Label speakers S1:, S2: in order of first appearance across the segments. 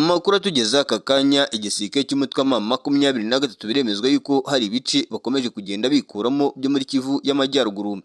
S1: Amakuru atugeza aka kanya igisirikare cy'umutwe wa M23 biremezwa yuko hari ibice bakomeje kugenda bikuramo byo muri Kivu y'Amajyaruguru,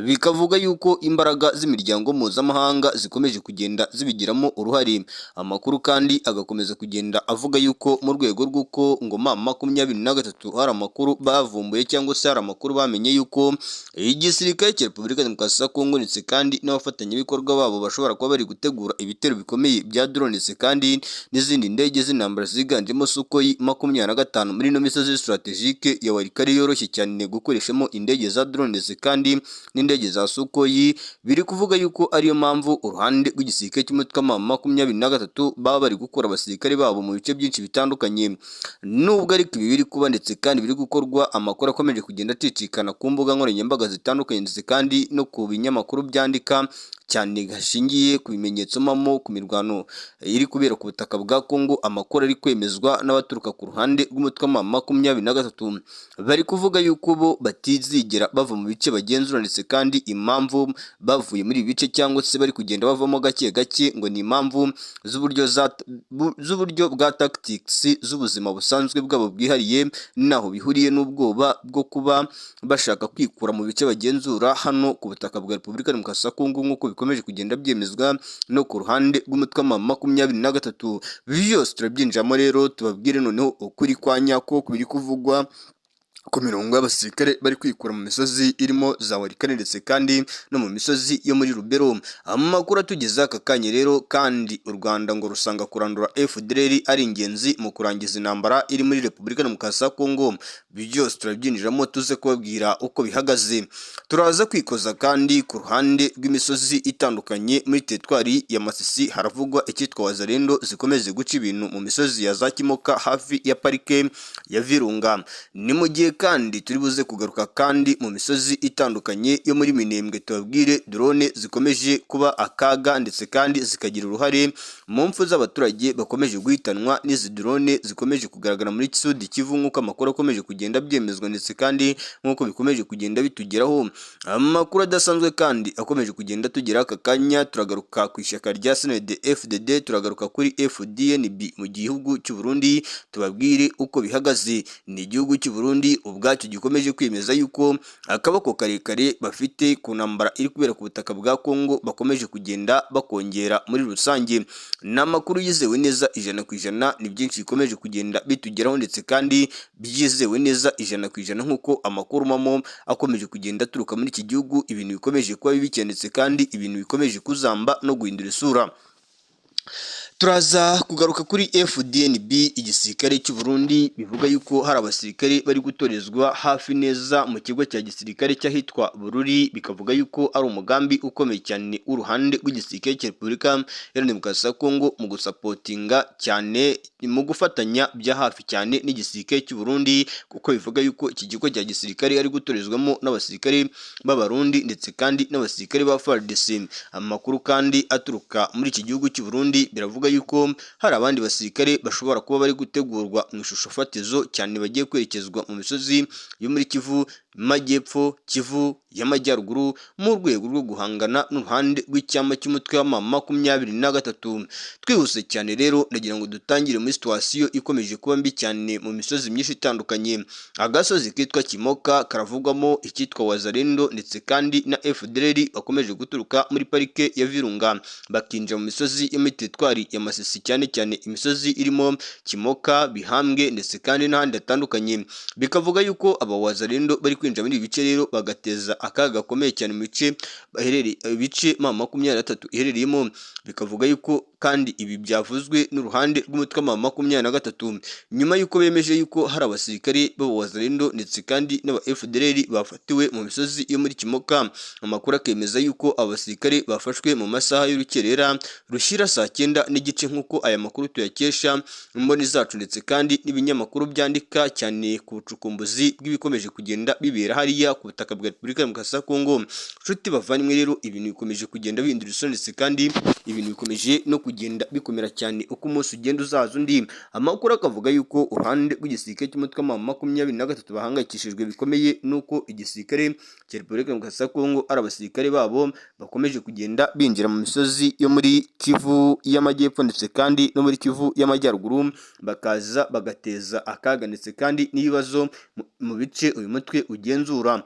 S1: bikavuga yuko imbaraga z'imiryango mpuzamahanga zikomeje kugenda zibigiramo uruhare. Amakuru kandi agakomeza kugenda avuga yuko mu rwego rw'uko ngo M23 hari amakuru bavumbuye cyangwa se hari amakuru bamenye yuko igisirikare cya Repubulika Demokarasi ya Kongo ndetse kandi n'abafatanyabikorwa babo bashobora kuba bari gutegura ibitero bikomeye bya drone ndetse kandi n'izindi ndege z'intambara ziganjemo Sukhoi 25 muri no misozi strategique ya Walikale yoroshye cyane gukoreshamo indege za drone ndetse kandi n'indege za Sukhoi. Biri kuvuga yuko ariyo mpamvu uruhande rw'igisirikare cy'umutwe wa M23 baba bari gukora abasirikare babo mu bice byinshi bitandukanye. Nubwo ariko ibi biri kuba ndetse kandi biri gukorwa, amakuru akomeje kugenda acicikana ku mbuga nkoranyambaga zitandukanye ndetse kandi no ku binyamakuru byandika cyane gashingiye ku bimenyetso mamo ku mirwano iri kubera ku butaka bwa Kongo. Amakuru ari kwemezwa n'abaturuka ku ruhande rw'umutwe wa M23 bari kuvuga yuko bo batizigera bava mu bice bagenzura ndetse kandi impamvu bavuye muri bice cyangwa se bari kugenda bavamo gake gake ngo ni impamvu z'uburyo bwa tactics z'ubuzima busanzwe bwabo bwihariye, naho bihuriye n'ubwoba bwo kuba bashaka kwikura mu bice bagenzura hano ku butaka bwa Repubulika Demokarasi ya Kongo nk'uko bikomeje kugenda byemezwa no ku ruhande rw'umutwe wa M23. Byose turabyinjiramo rero tubabwire noneho ukuri kwa nyako kubiri kuvugwa ku mirongo y'abasirikare bari kwikura mu misozi irimo za Walikale ndetse kandi no mu misozi yo muri Rubero. Amakuru atugeza aka kanya rero kandi u Rwanda ngo rusanga kurandura FDLR ari ingenzi mu kurangiza intambara iri muri Repubulika Demokarasi ya Kongo. Byose turabyinjiramo tuze kubabwira uko bihagaze. Turaza kwikoza kandi ku ruhande rw'imisozi itandukanye muri teritwari ya Masisi haravugwa icyitwa Wazalendo zikomeze guca ibintu mu misozi ya za Kimoka hafi ya parike ya Virunga. Ni mu gihe kandi turi buze kugaruka kandi mu misozi itandukanye yo muri Minembwe tubabwire drone zikomeje kuba akaga ndetse kandi zikagira uruhare mu mfu z'abaturage bakomeje guhitanwa n'izi drone zikomeje kugaragara muri Sud Kivu nk'uko amakuru akomeje kugenda byemezwa ndetse kandi nk'uko bikomeje kugenda bitugeraho. Amakuru adasanzwe kandi akomeje kugenda tugera aka kanya, turagaruka ku ishyaka rya CNDD-FDD, turagaruka kuri FDNB mu gihugu cy'u Burundi tubabwire uko bihagaze. Ni igihugu cy'u Burundi ubwacyo gikomeje kwemeza yuko akaboko karekare bafite ku ntambara iri kubera ku butaka bwa Kongo bakomeje kugenda bakongera muri rusange. N'amakuru yizewe neza 100%, ni byinshi bikomeje kugenda bitugeraho ndetse kandi byizewe neza 100% nk'uko amakuru mamo akomeje kugenda aturuka muri iki gihugu. Ibintu bikomeje kuba bibikendetse kandi ibintu bikomeje kuzamba no guhindura isura. Turaza kugaruka kuri FDNB, igisirikare cy'u Burundi bivuga yuko hari abasirikare bari gutorezwa hafi neza mu kigo cya gisirikare cy'ahitwa Bururi, bikavuga yuko ari umugambi ukomeye cyane uruhande rw'igisirikare cya Repubulika Iharanira Demokarasi ya Kongo mu gusapotinga cyane mu gufatanya bya hafi cyane n'igisirikare cy'u Burundi, kuko bivuga yuko iki kigo cya gisirikare ari gutorezwamo n'abasirikare b'Abarundi ndetse kandi n'abasirikare ba FARDC. Amakuru kandi aturuka muri iki gihugu cy'u Burundi biravuga yuko hari abandi basirikare bashobora kuba bari gutegurwa mu ishusho fatizo cyane bagiye kwerekezwa mu misozi yo muri Kivu Majyepfo, Kivu y'Amajyaruguru mu rwego rwo guhangana n'uruhande rw'icyama cy'umutwe wa M23. Twihuse cyane rero ndagira ngo dutangire muri situation ikomeje kuba mbi cyane mu misozi myinshi itandukanye. Agasozi kitwa Kimoka karavugwamo icyitwa Wazalendo ndetse kandi na FDLR bakomeje guturuka muri parike ya Virunga bakinjira mu misozi yo muri teritwari ya Masisi, cyane cyane imisozi irimo Kimoka, Bihambwe ndetse kandi n'ahandi hatandukanye. Bikavuga yuko aba Wazalendo bari kwinjira muri ibice rero bagateza akaga gakomeye cyane mu bice baherereye ibice M23 iherereyemo. Bikavuga yuko kandi ibi byavuzwe n'uruhande rw'umutwe wa M23 nyuma yuko bemeje yuko hari abasirikare b'Abazalendo ndetse kandi n'aba FDLR bafatiwe mu misozi yo muri Kimoka. Amakuru akemeza yuko abasirikare bafashwe mu masaha y'urukerera rushyira saa 9 n'igice nk'uko aya makuru tuyakesha imboni zacu ndetse kandi n'ibinyamakuru byandika cyane ku bucukumbuzi bw'ibikomeje kugenda bibera hariya ku butaka bwa Repubulika Demokarasi ya Kongo. Nshuti bavanywe rero ibintu bikomeje kugenda bihindura isoni ndetse kandi ibintu bikomeje no kugenda bikomera cyane uko umunsi ugenda uzaza undi. Amakuru akavuga yuko uruhande rw'igisirikare cy'umutwe wa M23 bahangayikishijwe bikomeye nuko igisirikare cya Repubulika Demokarasi ya Kongo ari abasirikare babo bakomeje kugenda binjira mu misozi yo muri Kivu y'Amajyepfo ndetse kandi no muri Kivu y'Amajyaruguru, bakaza bagateza akaga ndetse kandi n'ibibazo mu bice uyu mutwe ugenzura.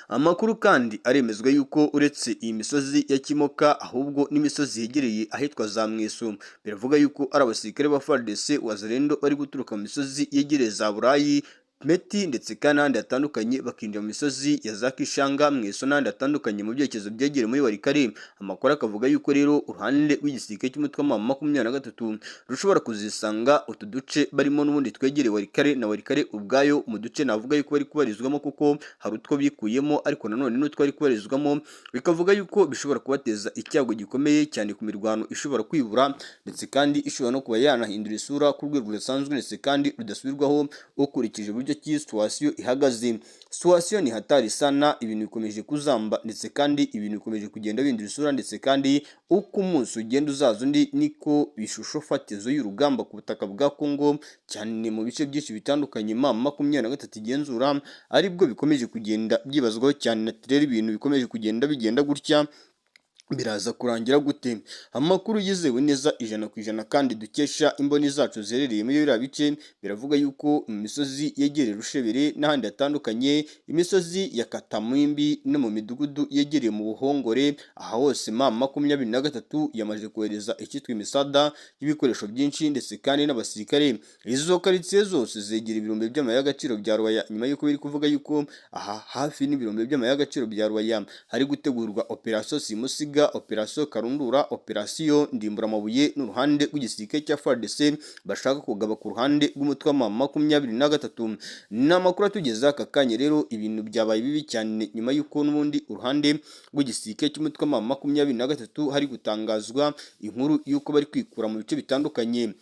S1: Amakuru kandi aremezwa yuko uretse iyi misozi ya Kimoka ahubwo n'imisozi yegereye ahitwa za Mweso, biravuga yuko ari abasirikare ba FARDC Wazalendo bari guturuka mu misozi yegereye za Burayi, Meti ndetse kandi n'ahandi hatandukanye bakinjira mu misozi ya za Kishanga, Mweso n'ahandi hatandukanye mu byerekezo byegereye muri Walikale. Amakuru akavuga yuko rero uruhande rw'igisirikare cy'umutwe wa M23 rushobora kuzisanga utu duce barimo n'ubundi twegereye Walikale na Walikale ubwayo mu duce navuga yuko bari kubarizwamo, kuko hari utwo bikuyemo ariko nanone n'utwo bari kubarizwamo, bikavuga yuko bishobora kubateza icyago gikomeye cyane ku mirwano ishobora kwibura ndetse kandi ishobora no kuba yanahindura isura ku rwego rusanzwe ndetse kandi rudasubirwaho ukurikije uburyo ki situation ihagaze. Situation ni hatari sana, ibintu bikomeje kuzamba ndetse kandi ibintu bikomeje kugenda bihindura isura ndetse kandi uko umunsi ugenda uzaza undi niko bishusho fatizo y'urugamba ku butaka bwa Kongo cyane mu bice byinshi bitandukanye M23 igenzura aribwo bikomeje kugenda byibazwaho cyane. Rero ibintu bikomeje kugenda bigenda gutya biraza kurangira gute? Amakuru yizewe neza 100% kandi dukesha imboni zacu zerereye muri biriya bice biravuga yuko mu misozi yegereye Rushebere n'ahandi hatandukanye, imisozi ya Katamwimbi no mu midugudu yegereye mu Buhongore, aha hose M23 yamaze kohereza icyitwa imisada y'ibikoresho byinshi ndetse kandi n'abasirikare. Izo karitsiye zose zegera ibirombe by'amabuye y'agaciro bya Rwaya, nyuma yuko biri kuvuga yuko aha hafi n'ibirombe by'amabuye y'agaciro bya Rwaya hari gutegurwa operation Simusiga, operation Karundura, operation Ndimburamabuye n'uruhande rw'igisirikare cya FARDC bashaka kugaba ku ruhande rw'umutwe wa M23. N'amakuru atugeza aka kanya rero ibintu byabaye bibi cyane nyuma yuko n'ubundi uruhande rw'igisirikare cy'umutwe wa M23 hari gutangazwa inkuru yuko bari kwikura mu bice bitandukanye.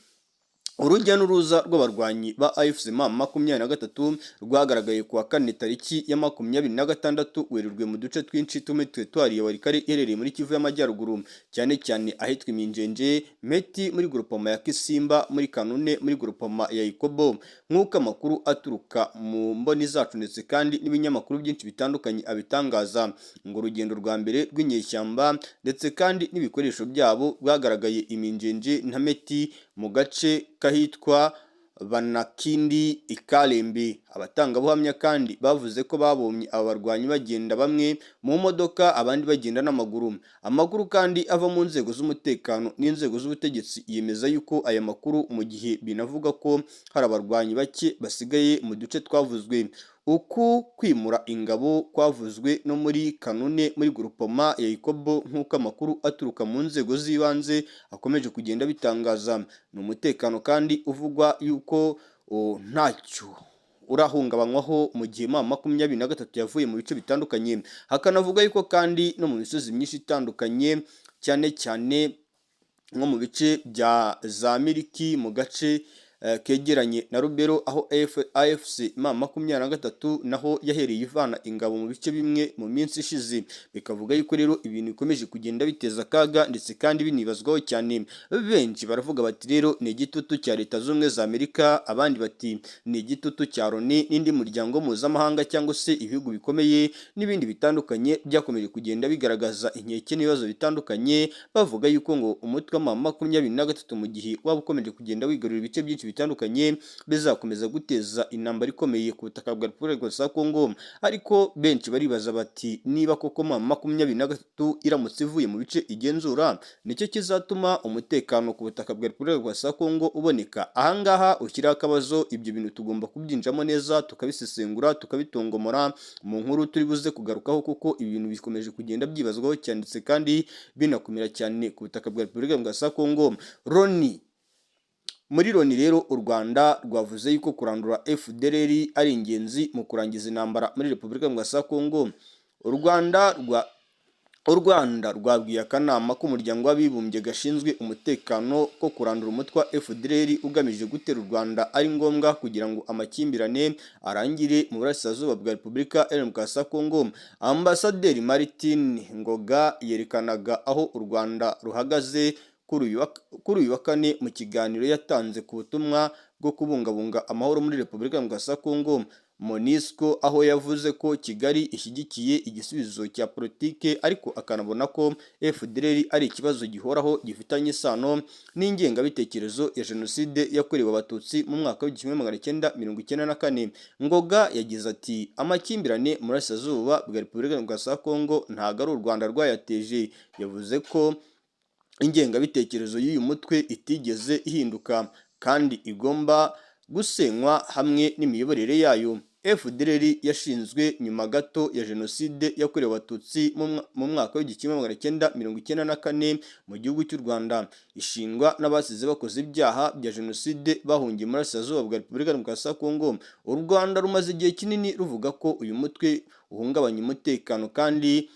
S1: Urujya n'uruza rw'abarwanyi ba AFC M23 rwagaragaye kuwa kane tariki ya 26 Werurwe mu duce twinshi tumwe twariye Walikale iherereye muri Kivu y'Amajyaruguru, cyane cyane ahitwa Iminjenje, Meti muri groupement ya Kisimba, muri Kanune muri groupement ya Ikobo. Nk'uko amakuru aturuka mu mboni zacu ndetse kandi n'ibinyamakuru byinshi bitandukanye abitangaza, ngo urugendo rwa mbere rw'inyeshyamba ndetse kandi n'ibikoresho byabo bwagaragaye Iminjenje na Meti mu gace kahitwa Banakindi Ikalembe. Abatangabuhamya kandi bavuze ko babonye aba barwanyi bagenda bamwe mu modoka abandi bagenda n'amaguru. Amakuru kandi ava mu nzego z'umutekano n'inzego z'ubutegetsi yemeza yuko aya makuru mu gihe binavuga ko hari abarwanyi bake basigaye mu duce twavuzwe. Uku kwimura ingabo kwavuzwe no muri Kanune muri groupement ya Ikobo nk'uko amakuru aturuka mu nzego z'ibanze akomeje kugenda bitangaza. Ni umutekano kandi uvugwa yuko ntacyo urahungabanywaho mu gihe M23 yavuye mu bice bitandukanye. Hakanavuga yuko kandi no mu misozi myinshi itandukanye cyane cyane nko mu bice bya za Miliki mu gace kegeranye na Rubero aho AFC M23 naho yahereye ivana ingabo mu bice bimwe mu minsi ishize. Bikavuga yuko rero ibintu bikomeje kugenda biteza akaga ndetse kandi binibazwaho cyane. Benshi baravuga bati rero ni igitutu cya Leta z'Ubumwe za Amerika, abandi bati ni igitutu cya Loni n'indi muryango mpuzamahanga cyangwa se ibihugu bikomeye n'ibindi bitandukanye byakomeje kugenda bigaragaza inkeke n'ibibazo bitandukanye, bavuga yuko ngo umutwe wa M23 mu gihe waba ukomeje kugenda wigarurira ibice byinshi bitandukanye bizakomeza guteza intambara ikomeye ku butaka bwa Repubulika ya Kongo. Ariko benshi baribaza bati niba koko M23 iramutse ivuye mu bice igenzura nicyo kizatuma umutekano ku butaka bwa Repubulika ya Kongo uboneka. Ahangaha ushyiraho akabazo, ibyo bintu tugomba kubyinjamo neza tukabisesengura tukabitongomora mu nkuru turi buze kugarukaho, kuko ibintu bikomeje kugenda byibazwaho cyane ndetse kandi binakomera cyane ku butaka bwa Repubulika ya Kongo. Muri Loni rero u Rwanda rwavuze yuko kurandura FDLR ari ingenzi mu kurangiza intambara muri Repubulika ya Kongo. U Rwanda U Rwanda rwabwiye akanama k'umuryango w'abibumbye gashinzwe umutekano ko kurandura umutwe wa FDLR ugamije gutera u Rwanda ari ngombwa kugira ngo amakimbirane arangire mu burasirazuba bwa Repubulika ya Demokarasi ya Kongo. Ambasaderi Martin Ngoga yerekanaga aho u Rwanda ruhagaze kuri uyu wa kane mu kiganiro yatanze ku butumwa bwo kubungabunga amahoro muri Repubulika ya Demokarasi ya Kongo MONUSCO, aho yavuze ko Kigali ishyigikiye igisubizo cya politike ariko akanabona ko FDLR ari ikibazo gihoraho gifitanye isano n'ingengabitekerezo ya Jenoside yakorewe Abatutsi mu mwaka w'1994. Ngoga yagize ati amakimbirane mu burasirazuba bwa Repubulika ya Demokarasi ya Kongo ntabwo ari u Rwanda rwayateje. Yavuze ko ingengabitekerezo y'uyu mutwe itigeze ihinduka kandi igomba gusenywa hamwe n'imiyoborere yayo. FDLR yashinzwe nyuma gato ya Jenoside yakorewe Abatutsi mu mwaka w'1994 mu gihugu cy'u Rwanda. Ishingwa n'abasize bakoze ibyaha bya Jenoside bahungiye muri Burasirazuba bwa Repubulika ya Demokarasi ya Kongo. U Rwanda rumaze igihe kinini ruvuga ko uyu mutwe uhungabanya umutekano kandi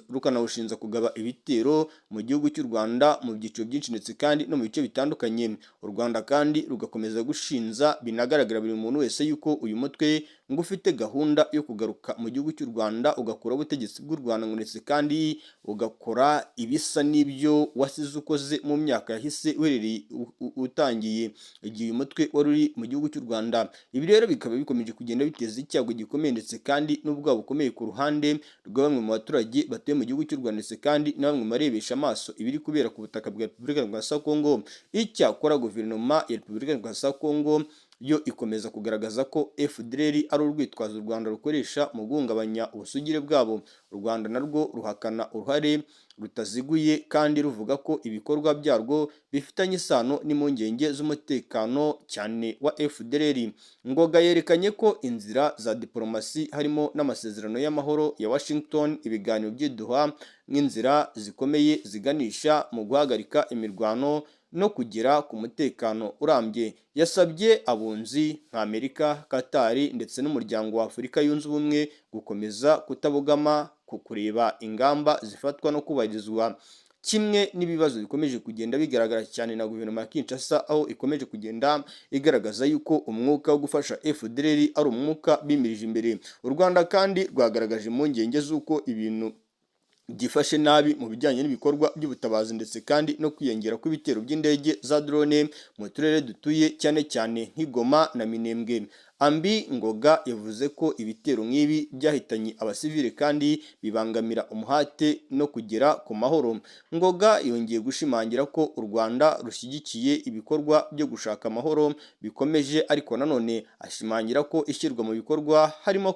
S1: rukanawushinza kugaba ibitero mu gihugu cy'u Rwanda mu byiciro byinshi ndetse kandi no mu bice bitandukanye. U Rwanda kandi rugakomeza gushinza binagaragara buri muntu wese yuko uyu mutwe ngo ufite gahunda yo kugaruka mu gihugu cy'u Rwanda ugakora ubutegetsi bw'u Rwanda ndetse kandi ugakora ibisa n'ibyo wasize ukoze mu myaka yahise uherereye utangiye igihe uyu mutwe wari uri mu gihugu cy'u Rwanda. Ibi rero bikaba bikomeje kugenda biteza icyago gikomeye ndetse kandi n'ubwoba bukomeye ku ruhande rwa bamwe mu baturage batuye mu gihugu cy'u Rwanda ndetse kandi na bamwe mu barebesha amaso ibiri kubera ku butaka bwa Repubulika ya Demokarasi ya Kongo. Icyakora guverinoma ya Repubulika ya Demokarasi ya Kongo yo ikomeza kugaragaza ko FDLR ari urwitwazo u Rwanda rukoresha mu guhungabanya ubusugire bwabo. U Rwanda narwo ruhakana uruhare rutaziguye kandi ruvuga ko ibikorwa byarwo bifitanye isano n'impungenge z'umutekano cyane wa FDLR. Ngoga yerekanye ko inzira za diplomasi harimo n'amasezerano y'amahoro ya Washington, ibiganiro by'iduha nk'inzira zikomeye ziganisha mu guhagarika imirwano no kugera ku mutekano urambye. Yasabye abunzi nka Amerika, Qatar ndetse n'umuryango wa Afurika yunze ubumwe gukomeza kutabogama ku kureba ingamba zifatwa no kubahirizwa. Kimwe n'ibibazo bikomeje kugenda bigaragara cyane na guverinoma ya Kinshasa, aho ikomeje kugenda igaragaza yuko umwuka wo gufasha FDLR ari umwuka bimirije imbere. U Rwanda kandi rwagaragaje impungenge z'uko ibintu byifashe nabi mu bijyanye n'ibikorwa by'ubutabazi ndetse kandi no kwiyongera kw'ibitero by'indege za drone mu turere dutuye cyane cyane nk'Igoma na Minembwe. Ambi Ngoga yavuze ko ibitero nk'ibi byahitanye abasivile kandi bibangamira umuhate no kugera ku mahoro. Ngoga yongeye gushimangira ko u Rwanda rushyigikiye ibikorwa byo gushaka amahoro bikomeje, ariko nanone ashimangira ko ishyirwa mu bikorwa harimo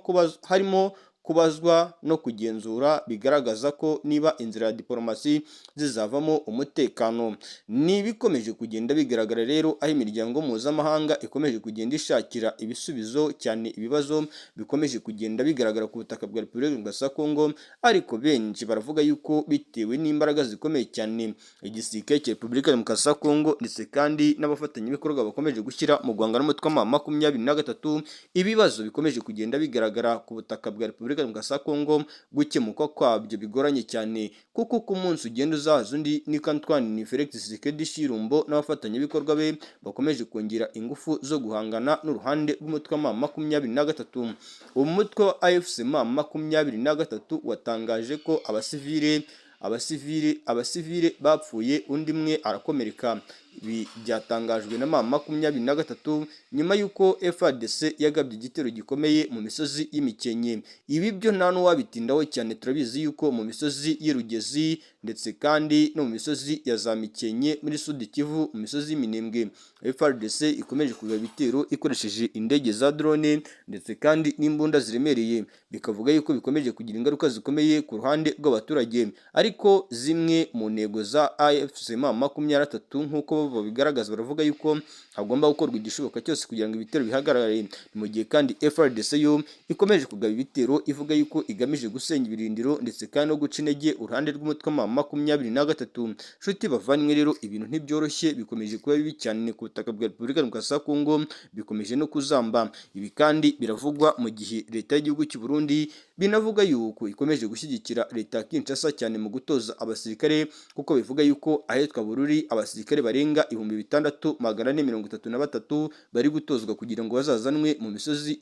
S1: kubazwa no kugenzura bigaragaza ko niba inzira ya diplomasi zizavamo umutekano. N'ibikomeje kugenda bigaragara rero aho imiryango mpuzamahanga ikomeje kugenda ishakira ibisubizo cyane ibibazo bikomeje kugenda bigaragara ku butaka bwa Repubulika ya Demokarasi ya Kongo, ariko benshi baravuga yuko bitewe n'imbaraga zikomeye cyane igisirikare cya Repubulika ya Demokarasi ya Kongo ndetse kandi n'abafatanyabikorwa bakomeje gushyira mu guhangana n'umutwe wa M23, ibibazo bikomeje kugenda bigaragara ku butaka bwa Repubulika ya Demokarasi ya Kongo gukemuka kwabyo bigoranye cyane, kuko ku munsi ugenda uzaza undi niko Antoine Felix Tshisekedi Tshilombo n'abafatanyabikorwa be bakomeje kongera ingufu zo guhangana n'uruhande rw'umutwe wa M23. Umutwe wa AFC M23 watangaje ko abasivile bapfuye undi mwe arakomereka. Ibi byatangajwe na M23 nyuma y'uko FARDC yagabye igitero gikomeye mu misozi y'imikenke. Ibi byo nta n'uwabitindaho cyane, turabizi yuko mu misozi y'Irugezi ndetse kandi no mu misozi ya za Mikenke muri Sud Kivu, mu misozi y'Iminembwe, FARDC ikomeje kugaba ibitero ikoresheje indege za drone ndetse kandi n'imbunda ziremereye, bikavuga yuko bikomeje kugira ingaruka zikomeye ku ruhande rw'abaturage. Ariko zimwe mu ntego za AFC M23 nk'uko nabo babigaragaza baravuga yuko hagomba gukorwa igishoboka cyose kugira ngo ibitero bihagarare. Mu gihe kandi FARDC yo ikomeje kugaba ibitero ivuga yuko igamije gusenya ibirindiro ndetse kandi no guca intege uruhande rw'umutwe wa M23. Nshuti bavanywe rero ibintu ntibyoroshye bikomeje kuba bibi cyane ku butaka bwa Repubulika ya Demokarasi ya Kongo, bikomeje no kuzamba. Ibi kandi biravugwa mu gihe leta y'igihugu cy'u Burundi binavuga yuko ikomeje gushyigikira leta ya Kinshasa cyane mu gutoza abasirikare, kuko bivuga yuko ahitwa Bururi abasirikare barenga 6433 bari gutozwa kugira ngo bazazanwe mu misozi